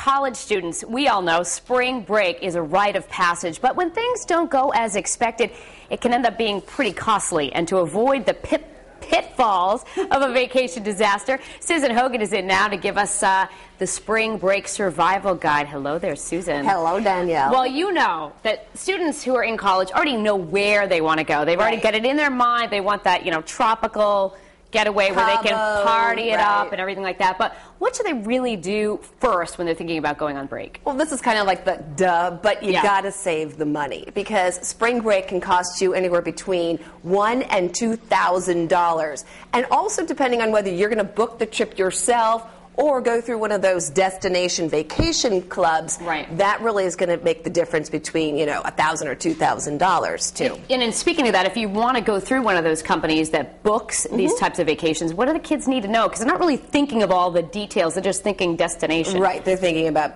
College students, we all know spring break is a rite of passage, but when things don't go as expected, it can end up being pretty costly. And to avoid the pitfalls of a vacation disaster, Susan Hogan is in now to give us the spring break survival guide. Hello there, Susan. Hello, Danielle. Well, you know that students who are in college already know where they want to go. They've already got it in their mind. They want that, tropical getaway where they can party it up and everything like that. But what should they really do first when they're thinking about going on break? Well, this is kind of like the duh, but you gotta save the money, because spring break can cost you anywhere between $1,000 and $2,000. And also, depending on whether you're going to book the trip yourself or go through one of those destination vacation clubs, that really is going to make the difference between, $1,000 or $2,000 too. And speaking of that, if you want to go through one of those companies that books these types of vacations, what do the kids need to know? Because they're not really thinking of all the details. They're just thinking destination. Right. They're thinking about,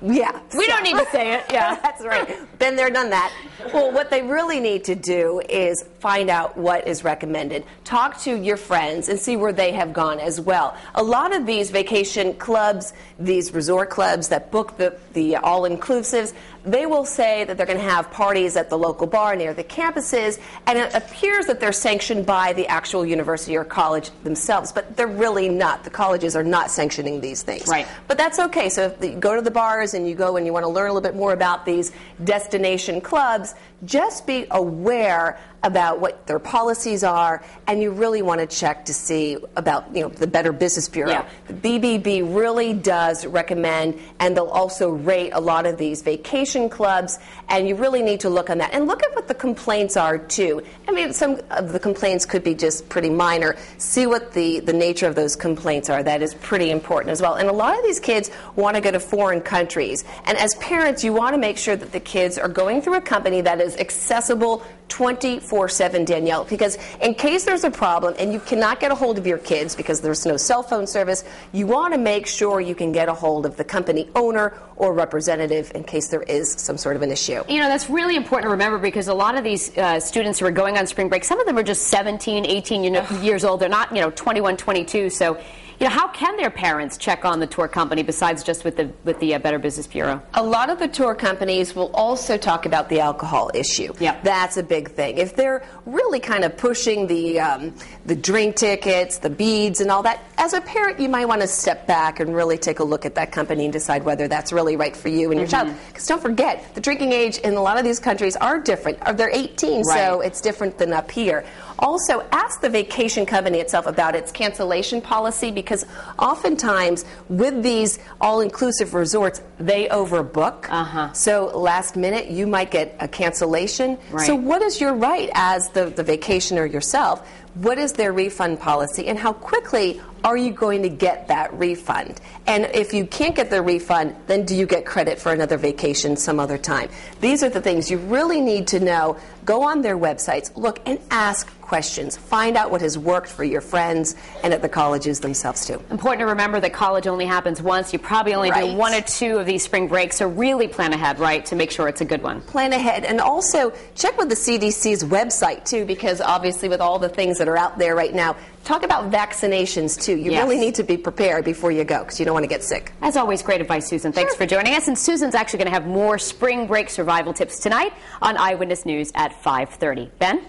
we don't need to say it. Yeah, that's right. Been there, done that. Well, what they really need to do is find out what is recommended. Talk to your friends and see where they have gone as well. A lot of these vacation clubs, these resort clubs that book the all-inclusives, they will say that they're going to have parties at the local bar near the campuses, and it appears that they're sanctioned by the actual university or college themselves, but they're really not. The colleges are not sanctioning these things. Right. But that's okay. So if you go to the bars and you go and you want to learn a little bit more about these destination clubs, just be aware about what their policies are, and you really want to check to see about the Better Business Bureau. Yeah. The BBB really does recommend, and they'll also rate a lot of these vacation clubs, and you really need to look on that. And look at what the complaints are too. I mean, some of the complaints could be just pretty minor. See what the nature of those complaints are. That is pretty important as well. And a lot of these kids want to go to foreign countries, and as parents, you want to make sure that the kids are going through a company that is accessible 24/7, Danielle, because in case there's a problem and you cannot get a hold of your kids because there's no cell phone service, you want to make sure you can get a hold of the company owner or representative in case there is some sort of an issue. That's really important to remember, because a lot of these students who are going on spring break, some of them are just 17, 18 years old. They're not, 21, 22. So, how can their parents check on the tour company besides just with the Better Business Bureau? A lot of the tour companies will also talk about the alcohol issue. Yep. That's a big thing. If they're really kind of pushing the drink tickets, the beads, and all that, as a parent, you might want to step back and really take a look at that company and decide whether that's really right for you and your child. Because don't forget, the drinking age in a lot of these countries are different. They're 18, so it's different than up here. Also, ask the vacation company itself about its cancellation policy, because oftentimes with these all-inclusive resorts, they overbook. So last minute, you might get a cancellation. So what is your right as the vacationer yourself? What is their refund policy, and how quickly are you going to get that refund? And if you can't get the refund, then do you get credit for another vacation some other time? These are the things you really need to know. Go on their websites, look, and ask questions. Find out what has worked for your friends and at the colleges themselves, too. Important to remember that college only happens once. You probably only do 1 or 2 of these spring breaks, so really plan ahead, to make sure it's a good one. Plan ahead, and also check with the CDC's website, too, because obviously with all the things that are out there right now, talk about vaccinations, too. You really need to be prepared before you go, because you don't want to get sick. As always, great advice, Susan. Thanks for joining us. And Susan's actually going to have more spring break survival tips tonight on Eyewitness News at 5:30. Ben?